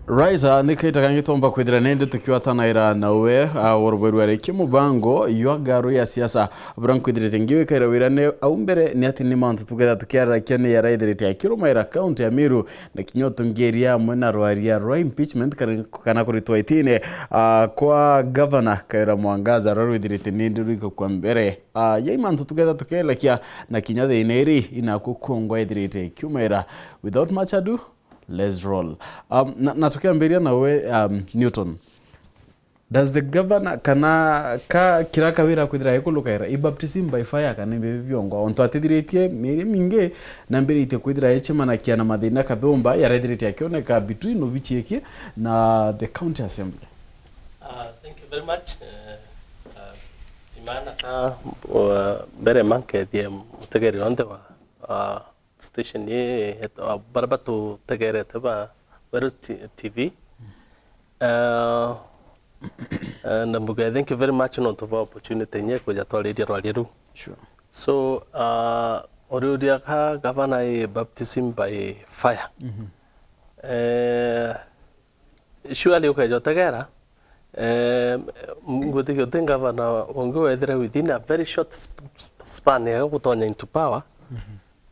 Raisa nikaitakangi tomba kwithira nende tukiwa tanaira nawe worweru areke mubango yagaru ya siasa bran kwithira tengiwe kaira wirane au mbere ni ati ni mantu tugetha tukiara kene ya raithirite ya kirumaira county ya Meru na kinyoto ngeria mwena rwaria rwa impeachment kana kuritwa itine kwa governor Kaira Mwangaza rwithirite nindi rwiko kwa mbere ya mantu tugetha tukelakia na kinyathe ineri inakukongwa ithirite kirumaira. Without much ado, let's roll. Na tukiambiria nawe Newton, does the governor kana kiraka wira kwithira ikulukaira baptism by fire kana bibiongo onto atithiritie miri minge na mbere ite kwithira echemana kiana mathina kathomba yarethiritie akioneka between obichieki na the county assembly? Thank you very much. Imana bere manke die mutegeri onde wa station ye barabatu tegere teba Meru TV. Nambuga, thank you very much no to opportunity nye kuja twaliria rwaliru. Sure. So orudia ka governor baptism by fire. Surely ukaja tegera ngutiki utenga governor ongo edere within a very short span ya kutonya into power.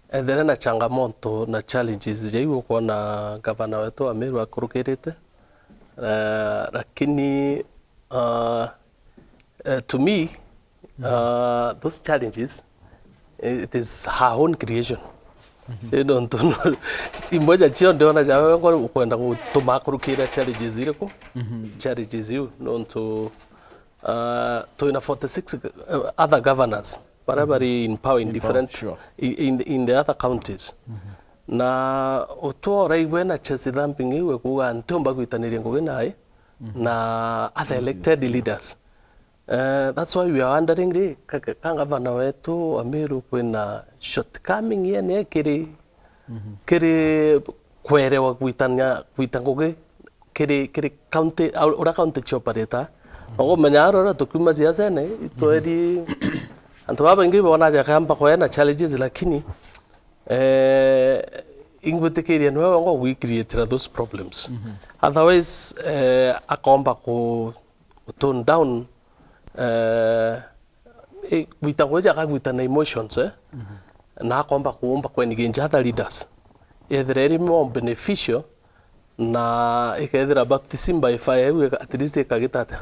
There na changamoto na challenges jaigo kuona governor wetu wa Meru akurukirite lakini to me those challenges it is her own creation. Don't know imoja chio ndio na jawe kwenda kutuma kurukira challenges ile ko challenges you non to ina 46 other governors whatever in power in different sure. in the other counties. Na oto raiwe na chesi dhamping iwe kuwa ntomba kuitaniria nguge nae na other elected leaders. That's why we are wondering kanga vana wetu wa Meru kwena shortcoming yene kiri kwerewa kuitanguge kiri county ura county operator. Ogo manyaro ra tukuma siasa ne itoedi anto baba ngi bona ja kamba kwa na challenges lakini ingwetekeria nwe ngo we create those problems. Otherwise akomba ku tone down witagoja kagwitana emotions na akomba kuomba kwa engage other leaders either more beneficial na ikethira baptism by fire at least ikagitata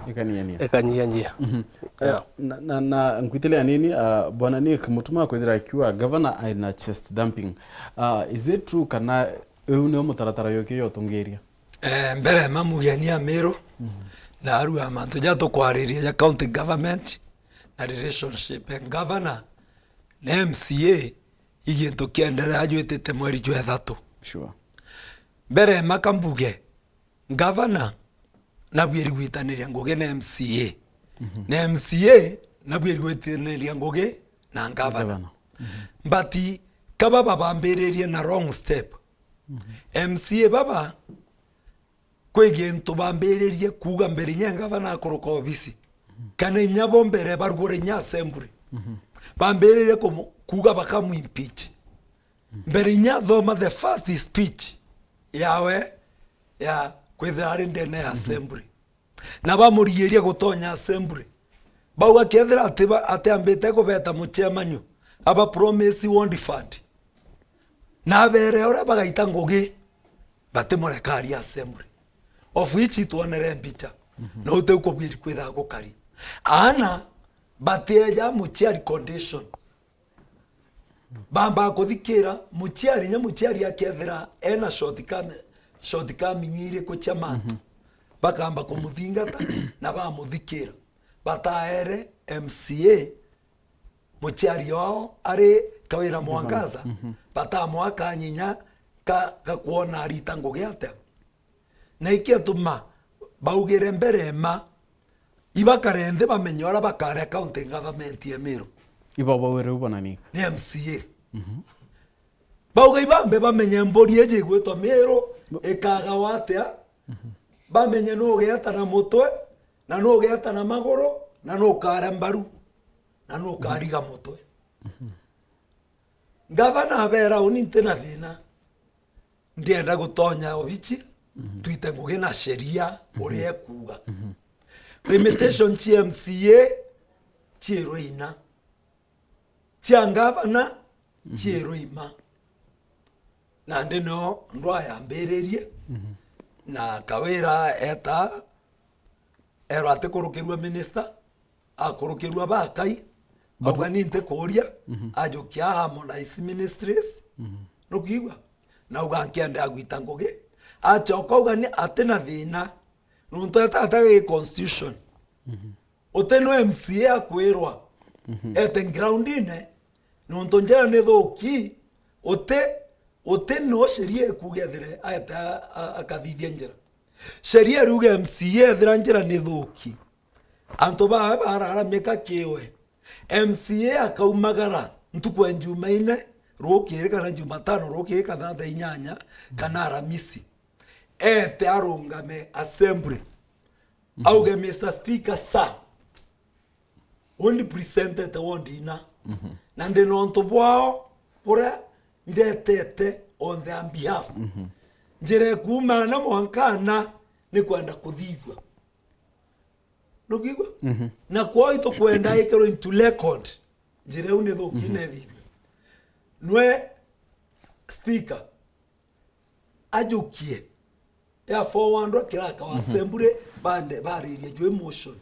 ikanyia na nkwitele nini bwana ni kumutuma kwethira kiwa governor aina chest dumping is it true kana une mutaratara yoke yotongeria mbere mamugenia Meru na aru amanto jato kwariria ya county government na relationship and governor na MCA igento kiendera ajwetete mweri jwa 3. Sure. Mbere makambuge governor na bwiri gwitaniria nguge na MCA na MCA na bwiri gwitaniria nguge na governor but kababa bambererie na wrong step. MCA baba kwege nto bambererie kuga mbere nya governor akoroka obisi kana nyabo mbere barugore nya assembly bambererie kuga bakamu impeach mbere nya thoma the first speech yawe ya kwithari ndene ya assembly na bamuriyeria gutonya assembly bauga kethira ati ambite kubeta muchemanyu aba promise won't fund na bere ora bagaita ngugi bate morekari assembly of which tuonere mbicha no te kubiri kwitha gukari ana bate ya muchiari condition bamba kuthikira muchiari nya muchiari akethira ena shortcoming ngire ko chamantu bakamba kumuthingata na bamuthikira bataere MCA muchiari wao ari Kaira Mwangaza batamwaka nyinya ka kuona aritango giate na ikiatuma baugire mbere ma ibakarende bamenyora bakare county government ya Meru ibaba were ubona ni MCA bauga ibambe bamenye mbori eje gwetwa Meru ekaga watea bamenye no geata na mutwe na no geata na magoro na no kara mbaru na no kariga mutwe governor abera uninte na thina ndienda gutonya obichi tuite ngugi na sheria uria kuga limitation cia MCA ciero ina cia ngavana ciero ima na ndino ndo ayambiririe na kawira eta ero atekurukirwa minister akurukirwa bakai baganinte kuria ajokia Harmonize Ministries no kigwa na ugankiende agwita ngugi achoka ugani atena thina nuntu atatage constitution uteno MCA akwirwa ete ground ine nuntu njera ne thoki ute no sheria kugethire ata akathithia njera sheria ruga MCA thira njera ne thoki anto barara meka kiwe MCA akaumagara ntuku Jumaine rokire kana Jumatano rokire kana thaa 8 kana Aramisi ete arungame assembly auge Mr. Speaker sir only presented wondina na ndeno ntobwao ora ndetete on their behalf njere kuma na mwankana ni kwenda kuthithwa nogigwa na kwa ito kwenda ikero into record njere une thokine thithwe nwe speaker ajukie ya forward kiraka wa assembly bande baririe jo emotion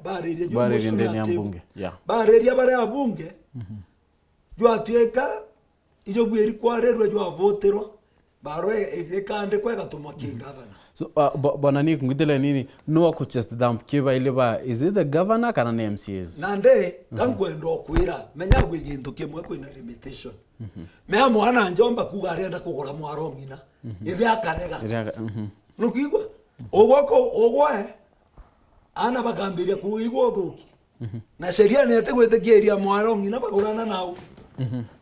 baririe jo emotion ya bunge baririe bare abunge jo atueka ijo bweri kwarerwa jo avoterwa baro ekande kwega tumaki governor. So bwana ni kungidele nini no ku chest dump kiba ile ba is it the governor kana na MCAs nande kankwendo kwira menya gwigintu kimwe kwina limitation me mwana njomba kugarenda kugura mwaro ngina ithi akarega nukigwa ogwe ana bakambiria kuigwa thuki na sheria nete gwetekeria mwaro ngina bagurana nao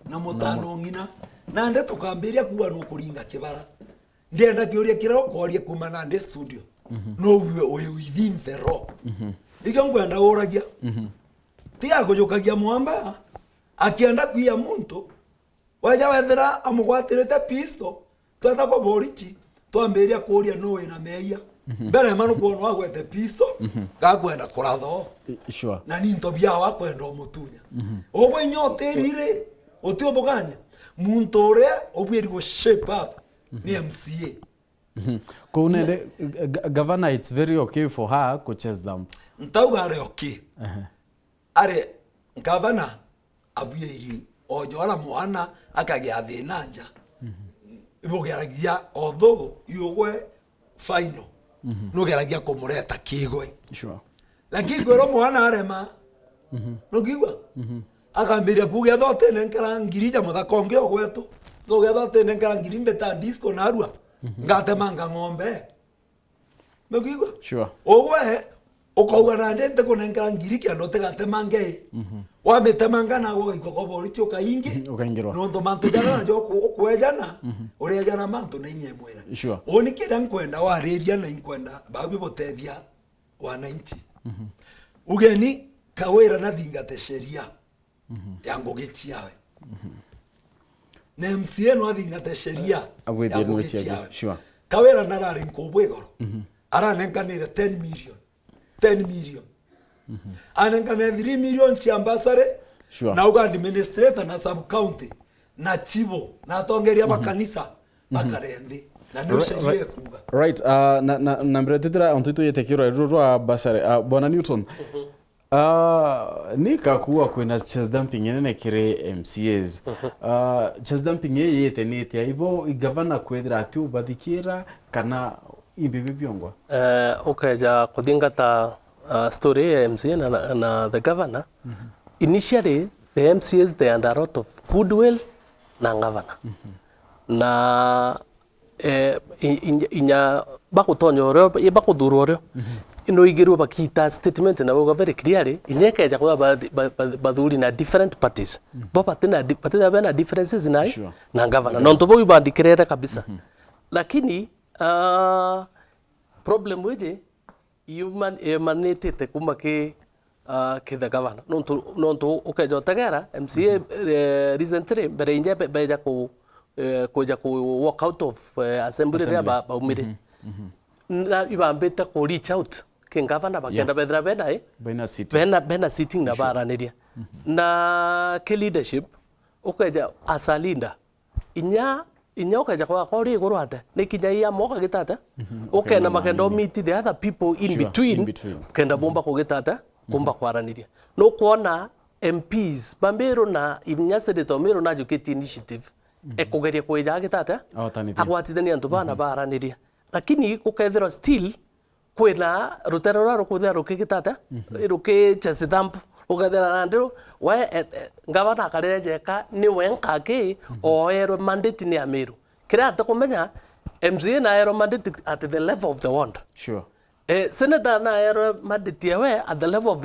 na mutano ngina na nde tukambiria kuwa no kuringa kibara ndienda kiuria kirokoria kuma na nde studio no we within the law diga ngwenda uragia tia kujukagia mwamba akienda kuia muntu waja wethera amugwatirite pisto tweta ko borichi twambiria kuria no ina meia mbere manu kuona wagwete pisto gakwenda kuratho sure na ni ntobia wakwenda mutunya ogwe nyote rire utioboganya muntu uria obwiri go shape up ni MCA Kounede governor it's very okay for her to chase them ntauga are okay are governor abuyiri ojora mwana akagia thina nja ibogeragia although yogwe final no geragia kumureta kigwe sure lakini gwero mwana arema no kigwa akambiria kugia thote nenkara ngirija muthakonge ogwetu kugia thote nenkara ngirimbe ta disco na arua ngatemanga ng'ombe no kigwa sure ogwe ukauga na ndente kunenkara ngirikia ndote gatemange wametemanga na wo ikoko boricho kaingi ukaingirwa no ndo mantu jana njo kwejana uri jana mantu na inye mwera sure oni kira nkwenda wariria na nkwenda babi botethia wananchi ugeni kawira na thingate sheria ya ngugi yawe na MCA no thingate sheria abwithie ngugi yawe sure kawira narari nkobwegoro aranenkanire 10 million anenkanire 3 million chiambasare sure na uga administrator na sub county na chivo na tongeria makanisa makarende na no sheria kuga right na mbretira ontuto yetekiro rurwa basare bona Newton nika kuwa kwena chess dumping yenene kire MCAs chess dumping yete neti aibo igavana kwethira ati ubathikira kana imbibi byongwa okay kuthingata story ya MCA na the governor initially the MCAs they under a lot of goodwill na governor na inya bakutonyo bakuthuro ino igirwa bakita statement na boga very clearly inyeka ya kwa bathuri na different parties baba tena bana differences na governor no ntobo ibandikirera kabisa lakini problem weje human emanate kuma ke the governor no nto ukejo tagara MCA recently bere inje beja ko kuja ku walk out of assembly ria ba umire na ibambete ku reach out ke governor bakenda bedra bena bena sitting na baraniria na ke leadership ukaja asalinda inya ukaja kwa kori iguru ate nikinya ya moka gitata ukena makenda meet the other people in between kenda bomba ku gitata kumba kwaraniria no kuona MPs bambero na inya senator Meru na educate initiative ekugeria kuja gitata agwatithania antu bana baraniria lakini kukethira still kwina rutero raro kuthera rukigitata ruki chest dump ukethera ndio we ngavana akarejeka ni wenkake oero mandate ni Meru kira atakumenya MCA na aero mandate at the level of the ward sure senator na aero mandate we at the level of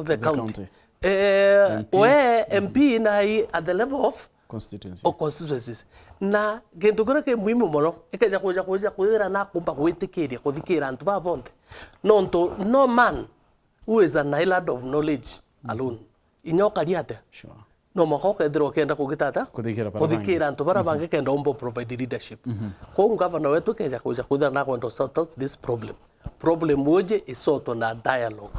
the county. We MP na at the level of constituencies na gento kora ke muhimu mono ikaja kuja na kumba kwitikiria kuthikira antu ba bonte no man who is an island of knowledge alone inyoka liate sure no makoka ndiro kenda kugitata kuthikira antu bara bange kenda ombo provide leadership ko governor wetu keja kuja na kwenda sort out this problem moje isoto na dialogue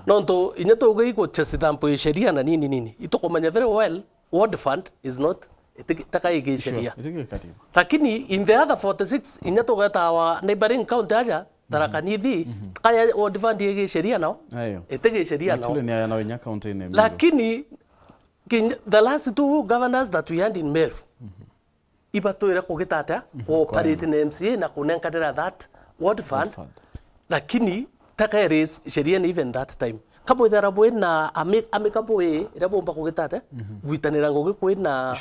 nonto inyeto ugeiko chesidampo sheria na nini itokomanya very well ward fund is not itakaige sheria lakini in the other 46 inyeto gata wa neighboring county aja tarakanithi kaya ward fund ige sheria nao itege sheria nao actually ni yana wenya county name lakini the last two governors that we had in Meru ibatoira kugitata operate na MCA na kunenkadira that ward fund lakini takaeres sheria ni even that time kabo idara na amekabo irabomba kugitata guitanira ngoge kwina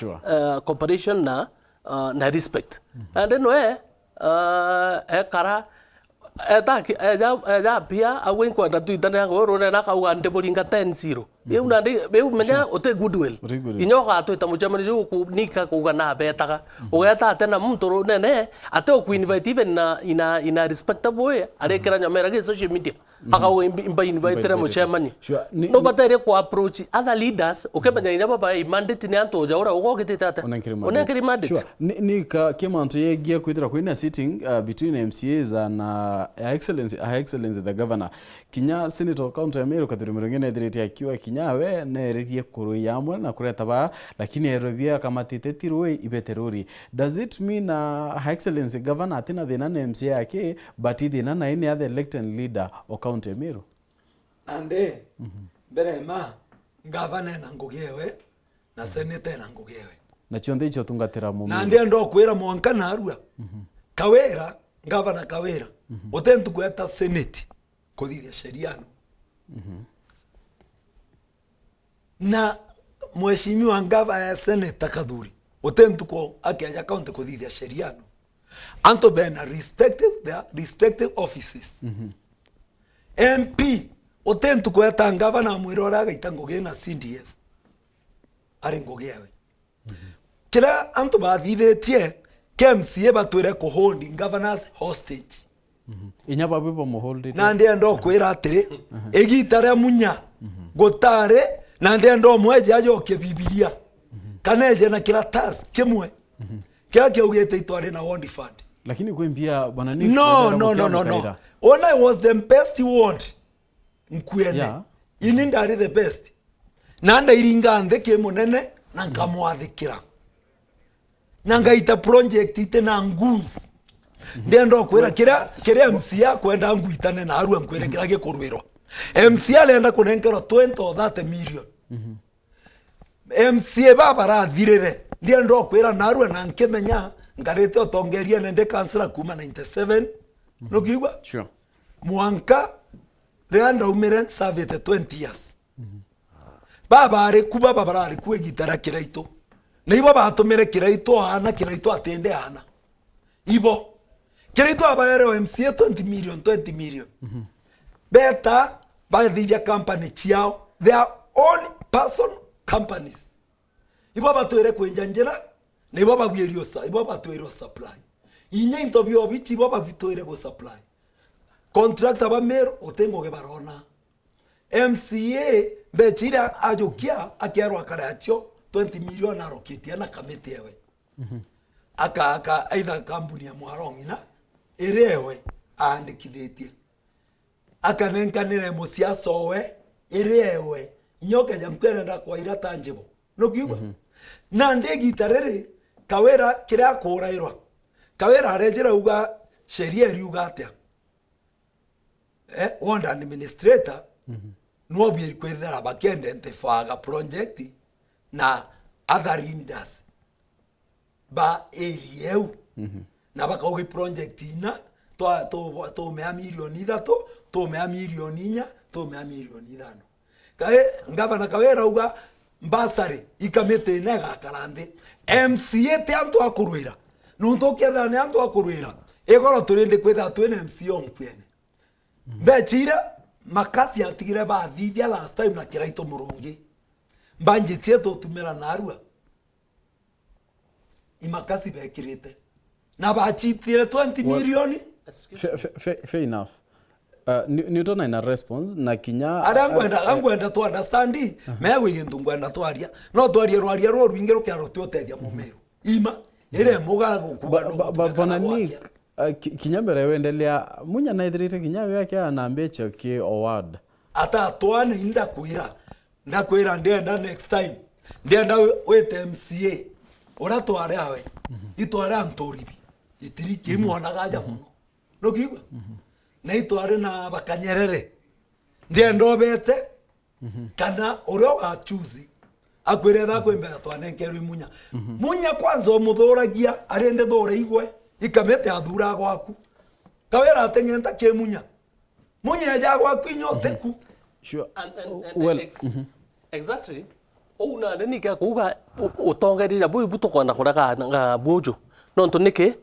cooperation na respect and then kara eta pia awen kwa datu itana ngoro na kauga ndebolinga 10-0 eu nandi eu menya ote goodwill inyoka atu itamuchamani ju kunika kuga na betaga ugeta atena mutoro nene ate ku invite even ina respectable way arekera nyamera ge social media akawe imba invite ra muchamani no batere ku approach other leaders ukemenya ina baba mandate ni anto jaura ugo gitata onenkiri mandate ni ka kemanto yegia kwithira kwina sitting between MCAs and Her Excellency the Governor kinya Senator County ya Meru kathirumiro ngene thiriti akiwa kinya we nererie kuru yamwe na kureta ba lakini erobia kama titetirwe ibeterori does it mean Her Excellency Governor atina thina na MCA yake but thina na any other elected leader o County ya Meru ande berema Governor na ngugewe na Senator na ngugewe na chionde icho tungatira mu na ande ndo kwira mwanka na arua kawera Governor kawera otentu kweta Senate kuthithia sheria na mheshimiwa Governor Senator Kadhuri otentu ko akiaja county kuthithia sheria anto bena respective offices MP otentu kweta Governor mwirora gaitango gena CDF ari ngogewe kira anto bathithitie KMCA batwire ko hold governors hostage inya babibo mo hold it na ndi ndo kwira atiri egitare munya gotare na ndi ndo mweje ajo ke bibilia kaneje na kila task kimwe kila kiugete itware na ward fund lakini kwembia bwana ni no when I was the best ward nkwene ini ndari the best na ndairinga ndeke munene na nkamwathikira nangaita project ite na nguns ndendo kwera kira MCA kwenda nguitane na arua nkwere kira gikurwiro MCA lenda kunenkero 20 or 30 million MCA baba rathirire ndendo kwera na arua na nkemenya ngarete otongeria nende kansela kuma 97 nokigwa sure mwanka renda umire service 20 years baba ari kuba baba ari kwegitara kiraito na ibo batumire kiraito ana kiraito atende ana ibo kiraito abayero MCA 20 million beta by the company chiao their own person companies ibo batwere kwenjanjira na ibo bagwirio sa ibo batwere supply inye interview obichi ibo babitwere go supply contract aba Meru otengo ge barona MCA bechira ajokia akiarwa karacho 20 million arokitia na kamete yewe aka aitha kambuni ya Mwarong'ina irewe aandikithitie akanenkanire musiaca we irewe nyoke jamkwenda kwa ira tangible no kiuga na ndegita riri kawera kiria kurairwa kawera arejera uga sheria riuga atia ward administrator no bi kwethera bakende ntefaga project na other leaders ba area eu na bakauge project ina to mea milioni 3 to mea milioni 4 to mea milioni 5 kae ngavana kawera uga mbasare ikamete nega karande MCA te antu akurwira nunto kiatha ne antu akurwira egoro turinde kwetha twene MCA onkwene mbechira makasi atigire ba thithia last time na kiraito murungi mbanjitie to tumira narua imakasi bekirite na bachitire 20 milioni fair enough. Newton ina response na kinya angwenda to understand mewe gintu ngwenda twaria no twaria rwaria ro rwingi rukiaro twotethia mumeru ima ire muga gukugano bana ni kinya mbere wendelea munya na ithirite kinya yake anambia choki award ata twana inda kwira ndenda next time ndenda wete MCA ora tware awe itware antoribi itiri kimwana gaja muno no kiwa na itware na bakanyerere ndendo bete kana oro wa choose akwire tha kwembera twanenkerwe munya kwanza omuthuragia arende thore igwe ikamete athura gwaku kawera atengenta kemunya ja gwaku inyoteku sure well exactly una nini ka kuga utongerira buto kona kuraga nga bojo nonto niki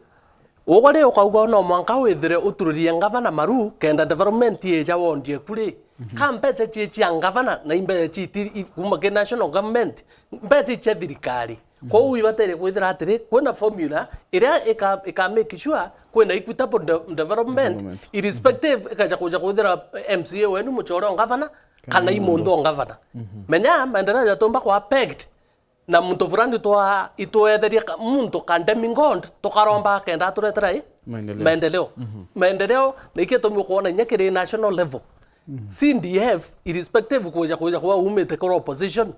ogore okauga no mwanka wethire utururia ngavana Maru kenda development ye jawondie kuri kampete chichi ngavana na imbe chiti kuma ke national government mbete che thirikari ko uibatere kwithira atiri kwena formula ira eka make sure kwena equitable development irrespective ekaja kuja kwithira MCA wenu muchoro ngavana kana imondo ngavana menya maendeleo yatomba kwa pegged na muntu fulani twa itoetheria muntu kandemingond tokaromba kenda turetera maendeleo nikitumwe kuona nyekiri national level CDF irrespective kuja kwa umete kwa opposition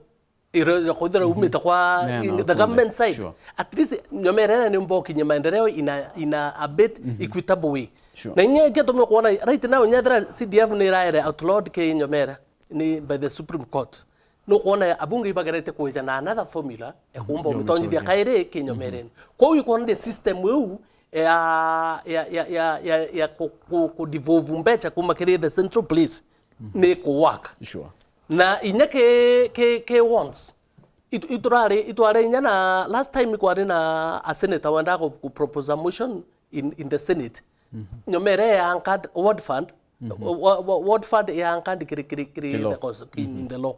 ira kodera umete kwa the government side sure. At least nyomerena ni mboki nye maendeleo ina a bit equitable way sure. Na nyekitumwe kuona right now nyadra CDF ni raire outlawed ke nyomera ni by the Supreme Court no kuona abunge ibagarete kuja na another formula ekumba mutonyi dia kaire kinyomeren ko yuko the system weu ya ku devolve mbecha kuma kire the central police ne ko work sure na inyake ke once itware nyana last time ko na a senator wanda ko propose a motion in the senate nyomere ya ankad ward fund ya ankad kiri in the law.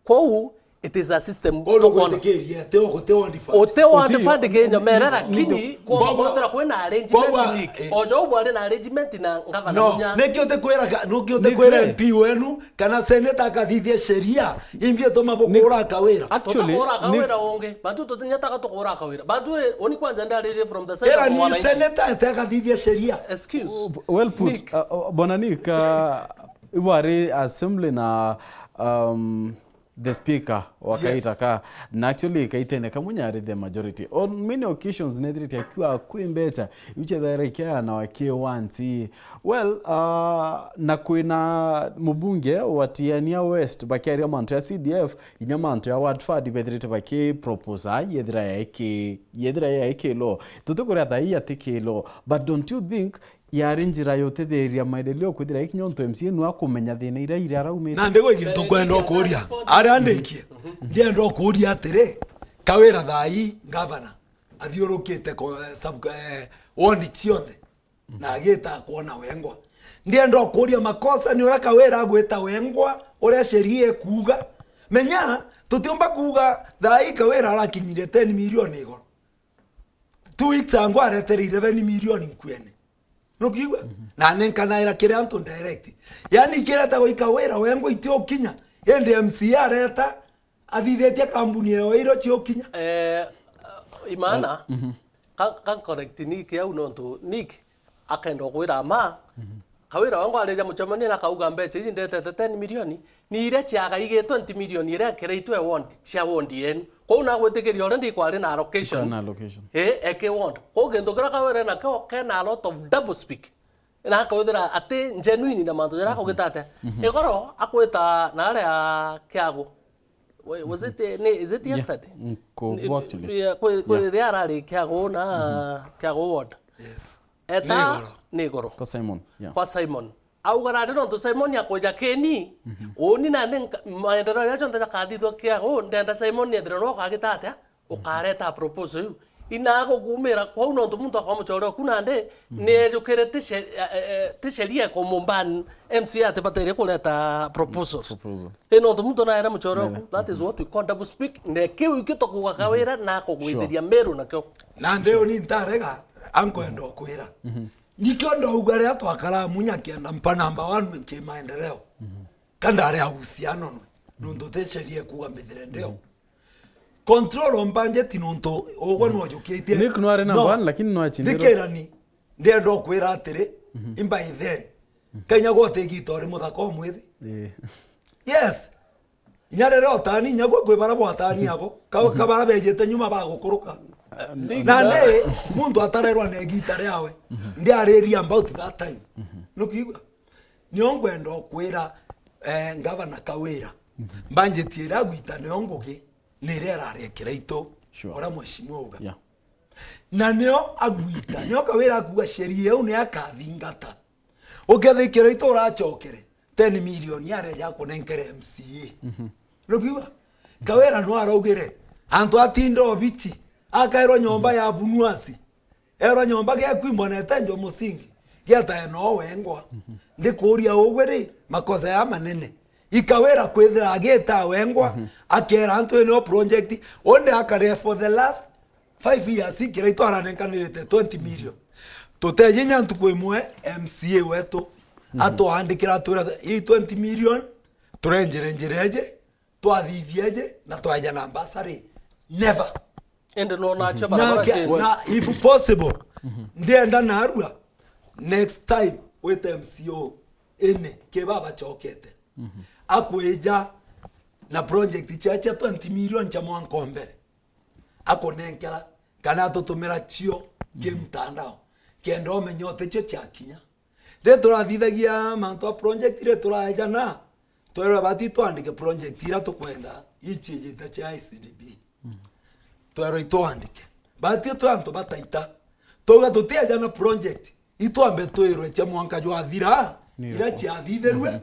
Ko it is a system to go te fund ke nyomerera kini ko botra ko na arrangement leak ojo bwale na arrangement na ngavana munya no kiote kwera MP wenu kana senator akathithia sheria imbie to mabokora kawera actually kawera onge batu to nyata to kora kawera batu oni kwanza ndari from the side of one senator akathithia sheria excuse well put bonanika iwari assembly na the speaker wakaitaka yes. Na actually kaitene kamunyari the majority on many occasions nedriti akiwa kwimbecha uchetharekia na wakie wanti well na kwina mubunge watiania west bakiaria manto ya CDF inya manto ya wadfad bedriti baki proposal yedra yake law tutukore atai atike law but don't you think yari njira yote theria maendeleo kwithira ikinyonto MCA no akumenya thina ira araumite na ndego igintu kwenda okuria ari andikie ndienda okuria atire kawera thai governor athiurukite sub woni cionde na agita kuona wengwa ndienda okuria makosa ni ura kawera agwita wengwa uria sheria kuga menya tutiomba kuga thai kawera arakinyire 10 milioni igoro 2 weeks angu aretereire 7 milioni nkwene no kiwa na nenkana ira kire antu direct yani kire ta goikawera wengo itio kinya ende MCA reta athithetie kambuni yo iro tio kinya imana kan correct Nick ya unonto Nick akendo kwira ma kawira wangu aleja muchamani na kauga mbeche izi ndete 10 milioni ni ire chiaga ige 20 milioni ire kireitwe want chia wondi en ko una gwetekeria already kwari na allocation eke want ko gendo kira kawira na ko kana a lot of double speak na kawira ate genuine na manto jara ko gitate egoro akweta na ale kiago was it is it yesterday actually ko riara kiago na kiago what Yes. Eta negoro. Kwa Simon. Yeah. Kwa Simon. Au garade no to Simon ya koja keni. Oni na nen maendeleo ya chonda kadi to kia go ndenda Simon ya ndero ka gitata. O kareta proposal. Ina go gumera kwa no to muntu akwa mchoro kuna nde ne jo kerete sheria kwa momban MC ate batere kuleta proposals. Eno to muntu na era mchoro. That is what we call double speak. Ne kiu kitoku kwa kawera na ko gwitheria Meru na kyo. Na ndeo ni ntarega ankwenda okwira nikyo ndo ugare atwakara munya kienda mpa number 1 ke maendeleo kanda ari ahusiano no ndo tesherie kuga mithire ndeo control on budget nonto ogwo no jukite Nick no ari number 1 lakini no achiniro dikirani ndendo okwira atiri imba ithen kenya gote gitori muthako mwithi yes nyarere otani nyagwo kwibara bwatani abo kabara bejete nyuma bagukuruka na ne muntu atarerwa ne gitare yawe ndi areria about that time nukigwa niongwenda okwira governor Kawira banjetiera gwita neongoge nirera rekera ito ora mweshimwe uga na neo agwita neo Kawira akuga sheria une akathingata ukethikira ito urachokere 10 million yare yako nenkere MCA nukigwa Kawira no araugire antu atindo bichi akairo nyomba ya bunuasi ero nyomba ge kwimbonete njo musingi geta no wengwa ndikuria ogwere makosa ya manene ikawera kwethira ageta wengwa akera antu no project onde akare for the last 5 years ikira itwara nenkanirete 20 million tutejinya ntu kwimwe MCA wetu ato andikira tura 20 million turenjerenjereje twathithieje na twaja na ambassador never and no na chaba na if possible ndienda narua next time with MCO ene ke baba chokete akweja na project chacha 20 million cha mwankombere akonenkera kana tutumira chio ke mtandao kendo menyote che chakinya de turathithagia manto project ile turaja na twera bati twandike project ira tukwenda ichi jita cha ICDB twero itwandike bati twanto bataita toga tutia jana project itwambe twirwe cha mwanka jwa thira ira cha thitherwe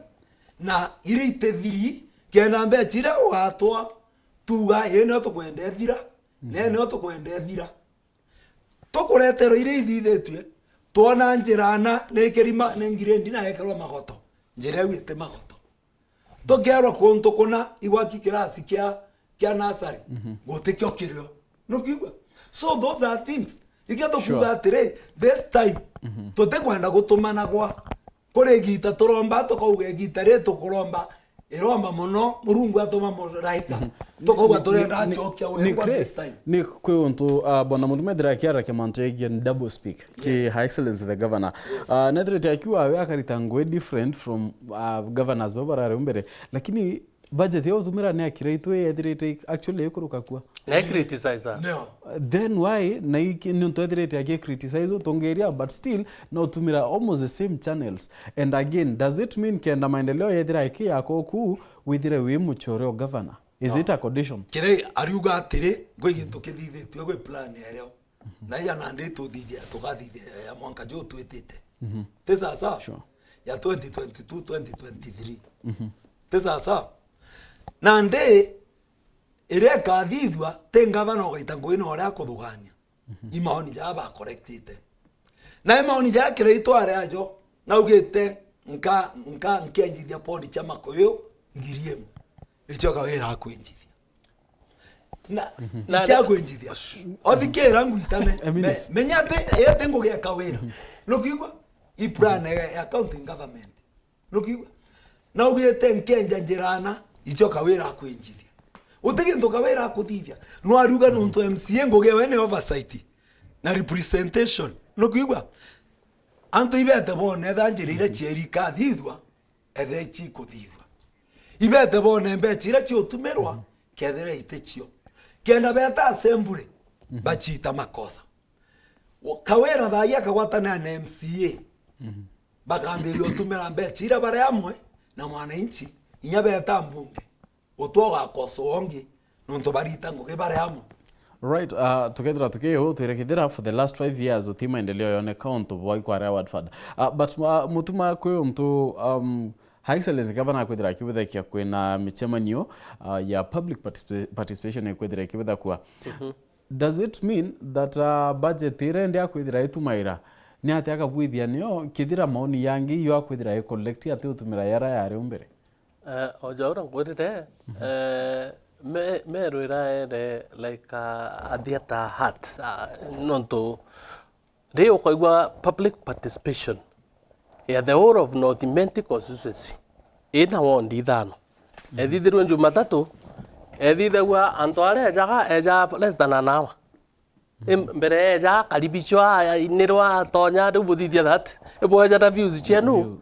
na ire itethiri kena mbe chira watwa tuga yeno tukwende thira nene tukwende thira tukuretero ire ithithetwe tuona njirana nekerima nengirendi na ekerwa magoto njira wite magoto togerwa konto kona igwaki kirasi kya nasari gotekyo kirio no kigwa so those are things ikiato kuga atire this time tote kwenda gutumana kwa kore gita toromba to kauge gita reto kuromba iromba muno murungu atoma moraika to kauga torenda chokia we kwa this time ni kwonto bona mutume drakiara ke manto again double speak ki high excellence the governor nedrete akiwa we akaritangwe different from governors babarare umbere lakini budget yao tumira ne akireitwe edrete actually ekuruka kwa na criticize no then why na nonto edrete ake criticize tongeria but still no tumira almost the same channels and again does it mean kenda maendeleo yedira iki yako ku withire we muchoreo governor is it a condition kire ariuga atire gwiginto kithithitwe gwe plan yereo na ya nande to thithia tugathithia ya mwanka jo twetete tesa sa ya 2022 2023 tesa sa nande ire kathithwa tengavana ogaitango ino ora kuthugania imaoni ja ba correctite na imaoni ja kire itware ajo na ugite nka nkenjithia podi chama koyo ngiriem ichoka wera akwenjithia na cha kwenjithia othikera ngwitane menyate yete ngugia kawera nokigwa iplan ya accounting government nokigwa na ugite nkenja njirana ichoka wera akwenjithia uteginto kawera akuthithia no aruga nonto MCA ngoge wene oversight na representation no kuigwa anto ibete bone thanjirire chieri kathithwa ethe chi kuthithwa ibete bone mbechira chi utumerwa kethere itechio kenda beta assembly bachita makosa kawera thaya kagwatana na MCA bakambiri utumera mbechira bare amwe na mwananchi inya beta mbunge utwoga koso ongi nonto barita ngoge bare amwe. Right, together tukio turekithira for the last 5 years utima endeleo yone count of why kware Watford. But mutuma kwe mtu High Excellency Governor kwithira kibitha kia kwina michemanio ya public participation kwithira kibitha kwa. Does it mean that budget irende akwithira itumaira ni ati akabwithia nio kithira maoni yangi yo akwithira collect ati utumira yara yare umbere? Ojaura ngwirire Meru iraere like a theater hat nonto reo koigwa public participation ya the whole of North Imenti constituency ina wondi thano ethithirwe Jumatatu ethithagwa anto are eja less than an hour mbere eja karibichwa inirwa tonya rubuthithia that ebo eja na views chenu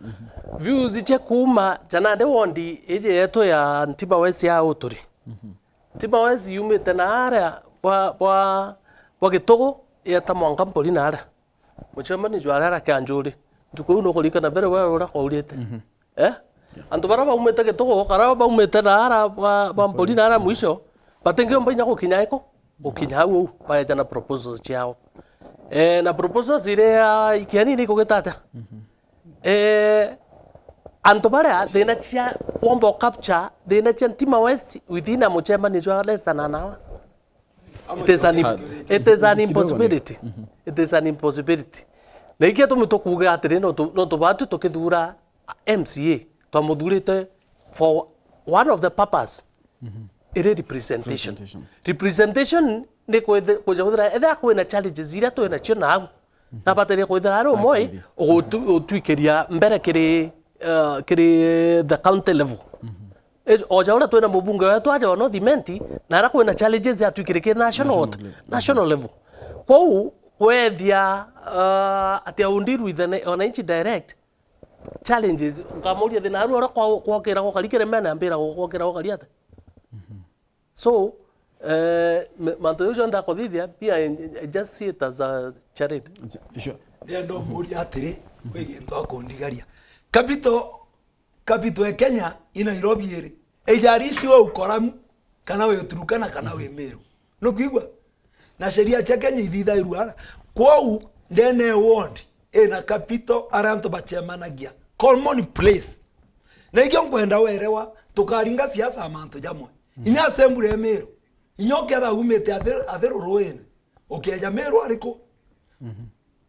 views che kuma jana de wondi eje yeto ya Ntiba West ya uturi Ntiba West yumite na ara wa gitogo ya tamwanga mpoli na ara muchemani jwara kanjuri tuko no kolika na bere wa ora kwaurite anto bara ba umete gitogo kara ba umete na ara ba mpoli na ara mwisho batenge mba nyako kinyaiko ukinyawo ba jana proposals chao na proposals ile ikiani ni kugitata anto bara dena chia wombo capture dena chia Ntiba West within a muchemani jwa less than an hour. It is an impossibility. It is an impossibility. Na ikia to kuga atire no to batu to kedura MCA to modulate for one of the purpose. It is representation ne ko jawdra eda ko na challenges ira to na china na batere ko dara ro moi o tuikeria mbere kiri the county level. Ojaura tu na mubunge wetu aja North Imenti na ara kwena challenges ya tuikireke national level kwau kwethia atia undiru with wananchi direct challenges ngamuria thina aru ora kwokera ko kalikere mena mbira kwokera ko kaliata so manto yo nda kodithia pia I just see it as a charity. Sure. Ndo muri atire kwiginto akondigaria Kapito ya Kenya ina Nairobi ere ejarishi wa ukoramu kana we Turukana kana we Meru no kuigwa na sheria cha Kenya ithitha iruara kwau ndene ward na kapito aranto bachemanagia common place na ikyo kwenda werewa tukaringa siasa amanto jamwe inya assembly Meru inyoke da umete athero roene okeja Meru ariko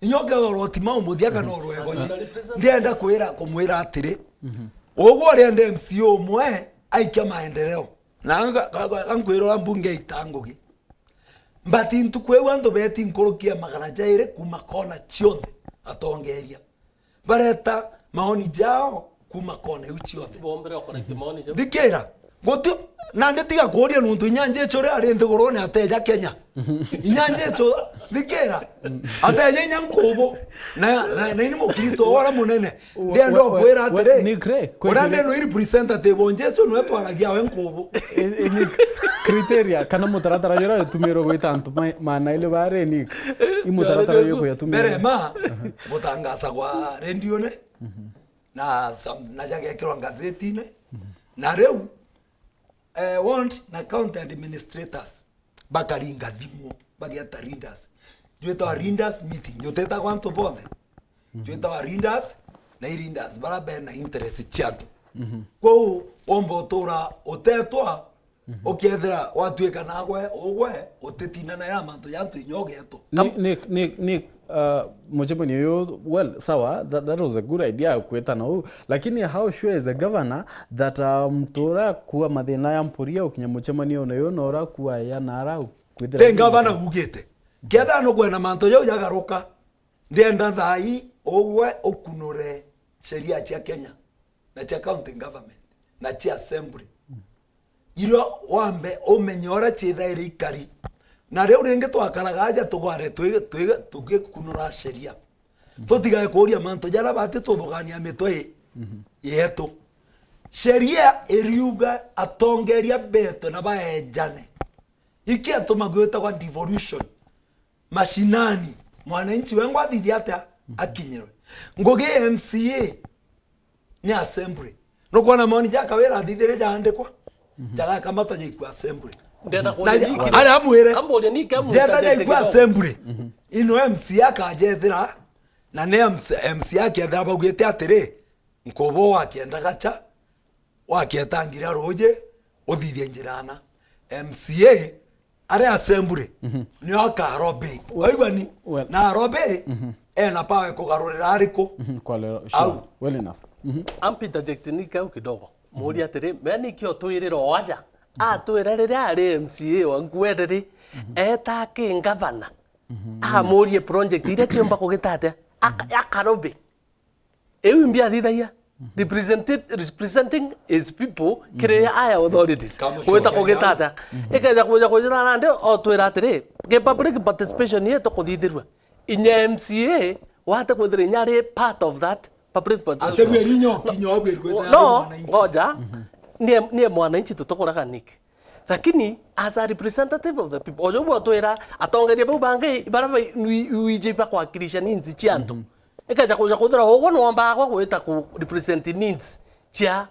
inyoke rotima umuthiaga no rwego ndienda kwira kumwira atire ogwo rende MCO mwe aikia maendeleo na ankwiro mbunge itangugi mbati ntukwe anto beti nkorokia magaraja ire kuma kona chiothe atongeria bareta maoni jao kuma kona uchiothe bombere okorete maoni jao dikera gotu nande tiga koria nuntu nyanje chore ari nthigurone ateja Kenya nyanje cho dikera ateja nyankobo na ni mukristo ora munene ndendo kwera atere ni kre orande no representative onjeso no twaragia we nkobo ni criteria kana mutaratara yora tumero gwitantu mana ile bare ni imutaratara yoko yatumira bere ma mutangasa kwa radio ne na jage kiro gazeti ne na reu want na county administrators bakaringa thimo bagiata readers jueta readers meeting joteta kwanto bothe jueta readers na readers barabe na interest chiato kwa ombo tora otetwa okethera watuika nagwe ogwe otetina na ya manto yantu inyogeto ni mojeboni yo well sawa that was a good idea kweta na lakini how sure is the governor that mtora kuwa mathina ya mpuria ukinya mojeboni ona yo nora kuwa ya nara kwithira the governor ugete ketha no kwena manto yo yagaruka ndenda thai ogwe okunure sheria cia Kenya na cia county government na cia assembly iro wambe omenyora chithaire ikari na rĩu rĩngĩ twakaragaja tũgware tũgĩkunũra sheria tũtigae kũria manto jara bati tũthogania mĩtwe yetu sheria ĩriuga atongeria beto na baenjane iki atũmagwĩta kwa devolution mashinani mwananchi wengu athithi atia akinyirwe ngugi MCA ni assembly no kuona maoni jaka wera athithire jaandikwa jaga kama tanye ku assembly ndena kuona ari amwire kambolia ni kamu jeta ku assembly ino MCA akajethira na ne MCA akethira bagwite atire nkobo wakienda gacha wakiatangira roje uthithie njirana MCA ari assembly ni akarobe waigwa ni na robe na pawe kugarurira ariko kwa leo sure well enough ampita jektinika kidogo muri atire meni kio twiriro waja atwirere ari MCA wangwerere eta ki governor muri project ire chimba kugitate akarobe ewi mbia thithaia representing his people kire aya authorities kweta kugitata ikaja kuja kujira nande otwira atire ke public participation ye to kuthithirwa inya MCA wate kwithire nyari part of that public participation no ngoja nie mwananchi tutokoraga niki lakini as a representative of the people ojo bwatwira atongeria bau bange baraba uije pa kwakilisha ninzi chianto ikaja kuja kuthira hogo no amba kwa kweta ku represent needs chia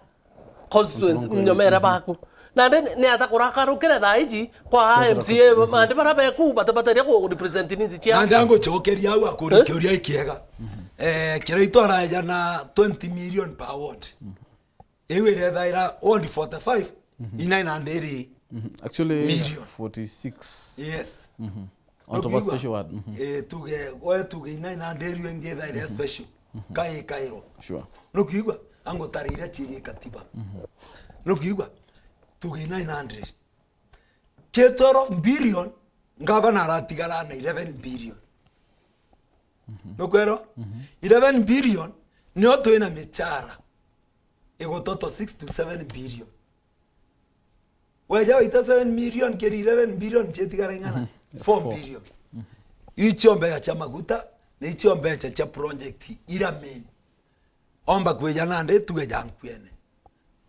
constituency nyomera baku na ne atakurakara thaiji kwa MCA mande baraba ku batabataria ku represent needs chia na ndango chokeria au akuri kioria ikiega kira itwara jana 20 million per ward ewe rethaira ward 45 ina nderi actually million. 46 yes on top of special ward tuge ina nderi wengethaira special kai kairo sure no kiigwa ango tarira chiri katiba no kiigwa tuge 900 ketoro billion governor aratigara na 11 billion no kwero 11 billion ni oto ina mechara ego toto 6 to 7 billion waja ita 7 million keri 11 billion chetigara ingana 4 billion ichombe ya chamaguta na ichombe cha project ira main omba kwejana nde tuge jankwene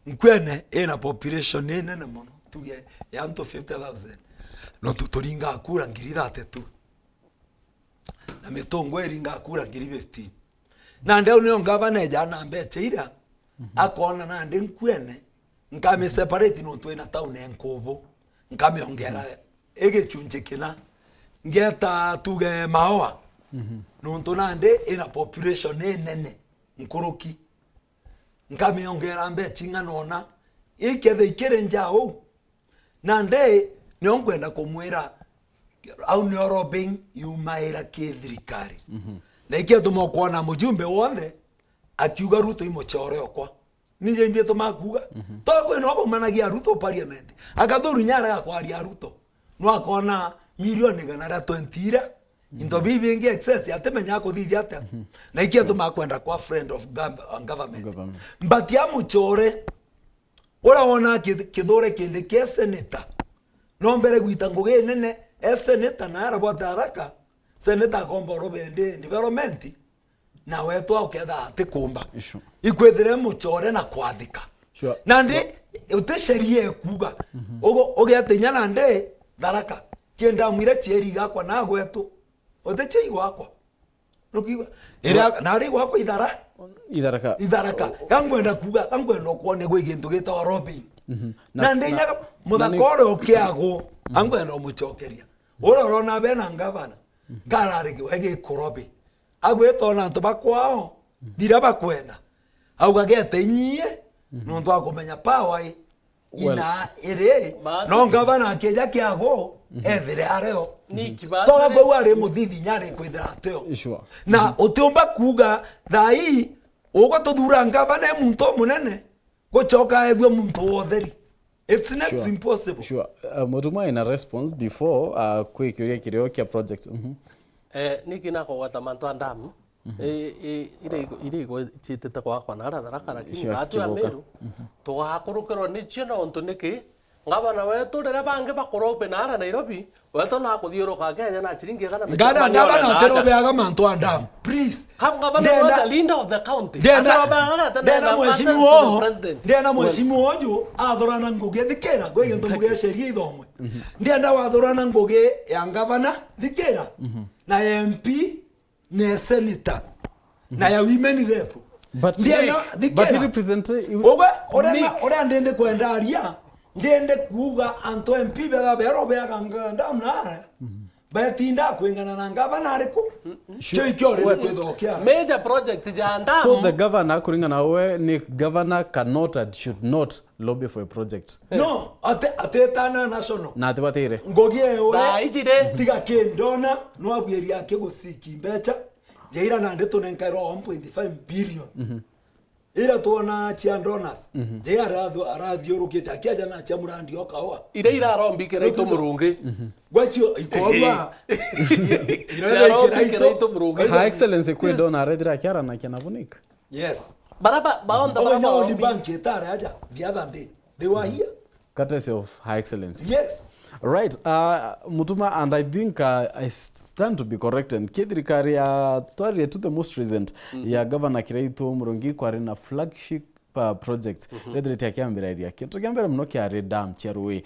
nkwene ina population nene na mono tuge yanto 50,000 no tutoringa akura ngirira tetu na mitongo eringa akura ngiri 15 na ndeo ni governor jana mbeche ira akona na ndi nkwene nkame separate no twena town enkobo nkame ongera ege chunche kina ngeta tuge maoa no ntonande ina population nene nkuruki nkame ongera mbeche nganona ikethe ikere njao na nde ni onkwenda kumwira au ni orobing yumaira kithirikari na ikia tumokuona mujumbe wothe akiuga Ruto imochore okwa nije mbie tumakuga togwe no bomanagia Ruto parliament akathuru nyara ya kwaria Ruto no akona milioni ganara 20 ira into bibi ngi excess atemenya kuthithia ata na ikia tumakwenda kwa friend of government but ya muchore ora ona kithure kindi ke senator no mbere gwita ngugi nene senator na ara bota haraka senator komboro bende development na wetu uketha ati kumba ikwethire muchore na kwathika na ndi ute sheria ekuga ugiatinya na ndi tharaka kienda mwire chieri gakwa na gwetu ute chei gwakwa rukiwa ira na ri gwakwa itharaka kangwenda kuga kangwenda kuone gwe gintu gita robi na ndi nyaga muthakore ukiago angwenda muchokeria urorona bena ngavana karari wege kurobi agwetona antu bakwao dira bakwena augagete nyie no ndo akomenya power ina ere no ngavana akeja kiago ethire areo toga gwe wari muthithi nyari kwithira ateo na utiumba kuga thai ugo tuthura ngavana muntu munene gochoka ethwe muntu wotheri. It's not impossible. Sure. Mutuma in a response before quick kirio kia project. Niki na kwa tamanto andamu ile go chitete kwa nara dara lakini atu ya Meru to hakurukero ni chino onto niki ngabana wetu rera bange bakorope na Nairobi wetu na kuthiuruka Kenya na chiringi kana ngabana terobeaga mantu andam please ngabana the leader of the county ndena mwesimu oju athorana ngugi thikira gwe gintu muge sheria ithomwe ndienda wathorana ngugi ya ngavana thikira na MP na senator na ya women rep but represent ora ndende kwenda aria ndende kuga anto MP bera beaga ngandam na batinda kwingana na ngavana ariko choikyore kwithokia major project janda. So the governor kuringana we ni governor cannot and should not lobby for a project. No, atetana national Na tebatire ngogie we ba ijire tiga kendona no abweri yake gusiki mbecha jaira na ndeto nenkaro 1.5 billion ira tuona chia donors jaira arathiurukite akiaja na chia murandi okawa ira arombikira ito murungi gwachio ikorwa ira ito murungi Her Excellency kwe dona redira kiara na kinavunika. yes baraba baonda baraba on the bank etare aja the other day they were here Courtesy of Her Excellency. yes. Right, Mutuma, and I think I stand to be corrected. Kidrikari to the most recent ya Governor Kiraitu Murungi kwa na flagship project. Redrete ya kiambira idea. Kintu kiambira mnoki ya redam chiaruwe.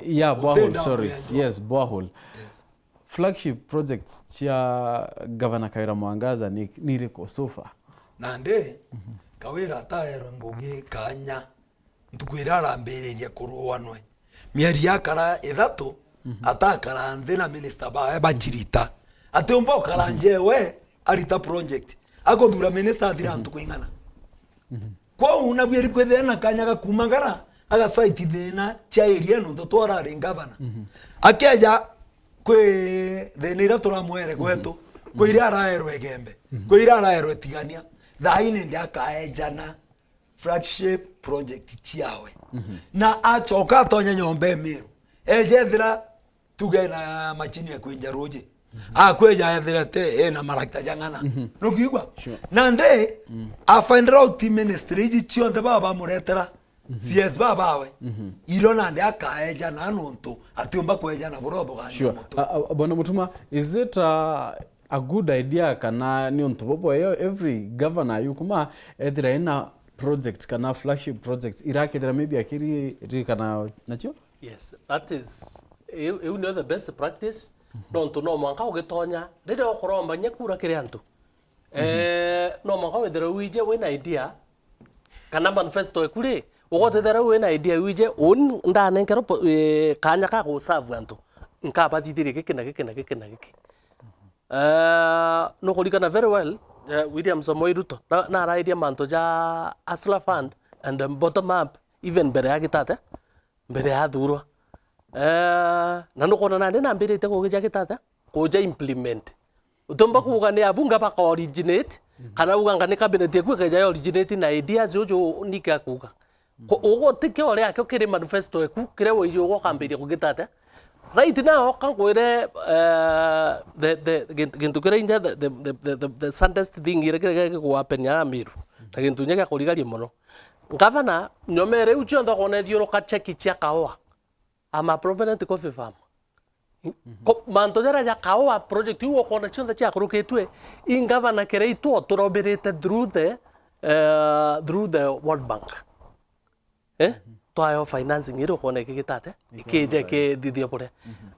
Yeah, borehole, sorry. Yes, borehole. Yes. Flagship projects chia Governor Kaira Mwangaza ni reko sofa. Nande kawira taero ngugi kanya ntukwira arambereria kuruwanwe mieri yakara ithatu atakara nthina minister ba bajirita ati umba karanje we arita project agothura minister athira ntukuingana kwa una bweri kwethena kanya gakumagara aga site thina cha area no twara ri governor akeja kwe thenira turamwere gwetu kwira araerwe gembe kwira araerwe tigania thaine ndiakaejana flagship project chiawe na achoka tonya nyombe Meru ejethira tugena machini ya kuinja roje akweja ethira te na marakta jangana no kigwa na nde a find out ministry ji chionde baba muretera CS baba we ilo na nde akaeja na nonto atiomba kweja na burobo gani. Sure. Bwana Mutuma, is it a good idea kana ni ontobobo every governor yukuma ethira ina project kana flagship projects irake there maybe akiri kana nacho? Yes, that is you know the best practice. Don't know mwanka ugetonya rede okoromba nyekura kire antu no mwanka wethera wije wina idea kana manifesto ekure wogote thera wina idea wije on ndane nkero kanya ka go serve antu nka bathithire gikina giki no kulikana very well William Samoei Ruto na idea manto ja Asla Fund and the bottom up even bere agitate bere adurwa na no kona nande na mbere te ko gija kitata ko ja implement utomba kuga ne abunga ba originate kana uga ngane cabinet ekwe ka ja originate na ideas jojo nika kuga ko ogo tike ore akyo kire manifesto eku kire wo yo kambere ko gitata right now kan ko ire the gintu kire inja the saddest thing ire kire ko happen ya Meru ta gintu nya ko ligari mono governor nyomere ucho ndo kone dio ka check chia kaoa ama provenant coffee farm manto jara ja kaoa project uo kona chonda chia kroketwe in governor kire itu toroberete through the World Bank to financing iro kona kigitate kije ke didio pore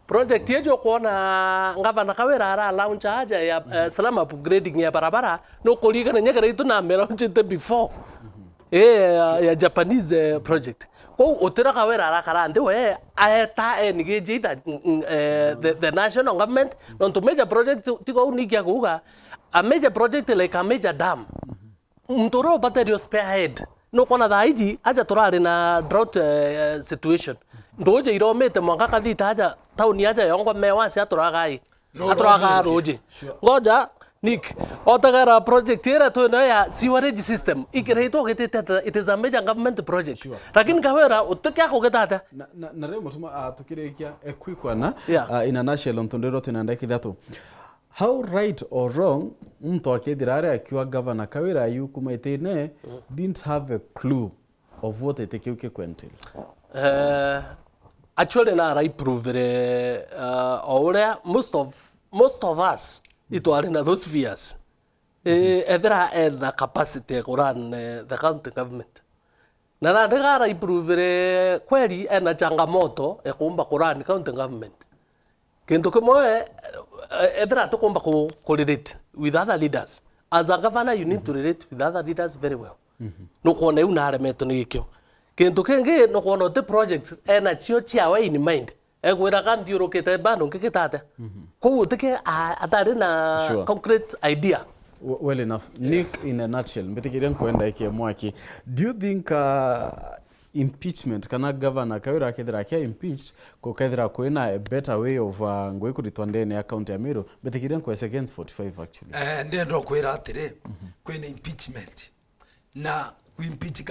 project yejo kona governor kawera ara launch aja ya salam upgrading ya barabara no koliga na nyakare itu na melaunch before ya Japanese project ko otera kawera ara karande we aeta engage the national government on to major project tiko unikia kuga a major project like a major dam mtoro battery spearhead no kona daiji aja torare na drought situation ndoje iromete mwaka kadita aja tauni aja yongo mewasi atoragai atoraga roje ngoja Nick, otagara project era to na ya sewerage system ikirito getete it is a major government project lakini kawera utakya ko getata na remo tuma tukirekia ekwikwana ina national ntondero tinanda kidatu how right or wrong mtu akedirare akiwa governor kawera yukumaitene didn't have a clue of what itekiuke kwentil actually na ra improve oria most of us itwari na those fears ethera na capacity to run the county government na ndegara improve kweli na changamoto kumba kurani county government kintu kimwe ethera tukumba ku relate with other leaders. As a governor, you need to relate with other leaders very well. No kuona una aremeto ni gikyo kintu kingi no kuona the projects na cio ciawe in mind egwira kan diurokete bano ngikitate ko utike atari na concrete idea. Well enough. Nick, in a nutshell, mbetikirian kwenda iki mwaki, do you think impeachment kana governor kawira kethira kia impeached ko kethira kwina a better way of ngwe kuritwandene account ya Meru mbetikirian kwa seconds 45 actually ndendo kwira atire kwina impeachment na kuimpeach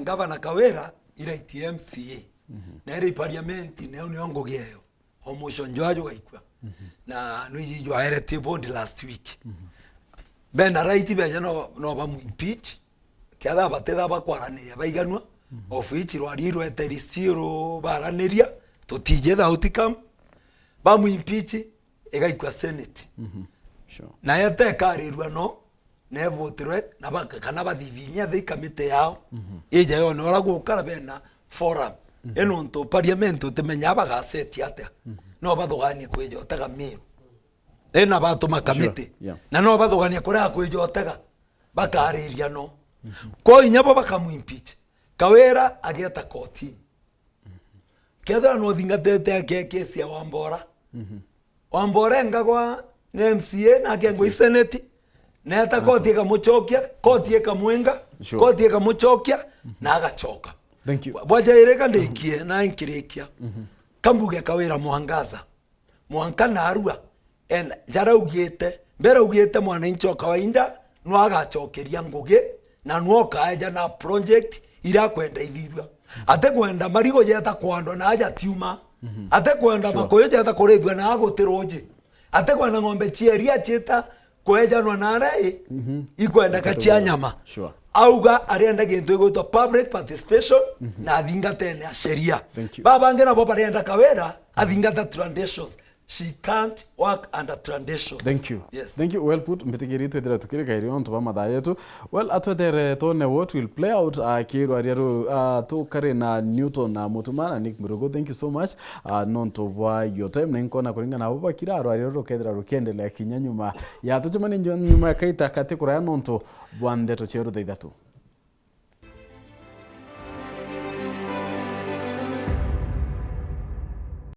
governor kawira ira MCA na ira parliament ne ongo gieyo omotion joajo gaikwa na nuiji jo aire table last week ben right be no ba mu impeach kada bateda bakwarania baiganwa of which rwariro eteristiro baraniria tutije the outcome ba mu impeach egaikwa senate sure na yete karirwa no ne voterwe na kana bathivinya the committee yao ije yo no ragukara bena forum eno nto parliament temenya bagaseti ate no bathogania kwejo taga Meru ena bato makamite na no bathogania kuria kwejo taga bakariria no ko inyabo bakamu impeach kawera ageta koti ketha no thingatete kesi ya wambora ngagwa ne MCA na kengo senate na ta koti ikamuchokia koti ikamwenga koti ikamuchokia na agachoka. Thank you. Bwaja ireka ndekie na inkirikia kambuge kawera muhanka na arua en jara ugiete mbere ugiete mwana incho kawaida no agachokeria nguge na no kaeja na project ira kwenda ithithwa ate kwenda marigo jeta kwando na aja tiuma ate kwenda makoyo jeta kurethwa na agotiroje ate kwenda ng'ombe chieria cheta kweja no narai ikwenda kachia nyama sure auga arienda gintu igutwa public participation na athingate na sheria baba ngena bo arienda kawera athingata traditions. She can't work under traditions. Thank you. Yes. Thank you. Well put. Mbetikiri twethira tukiri kairi on tuba matha yetu. Well atwethere tone what will play out kiru ariaru to kare na Newton na Mutumana Nick Murugo. Thank you so much. Non to bwa your time na inkona kuringa na baba kiraro ariaru kethira rukendelea kinya nyuma ya tuchimani nyuma kaita katikura ya non to bwande to cheru daidatu.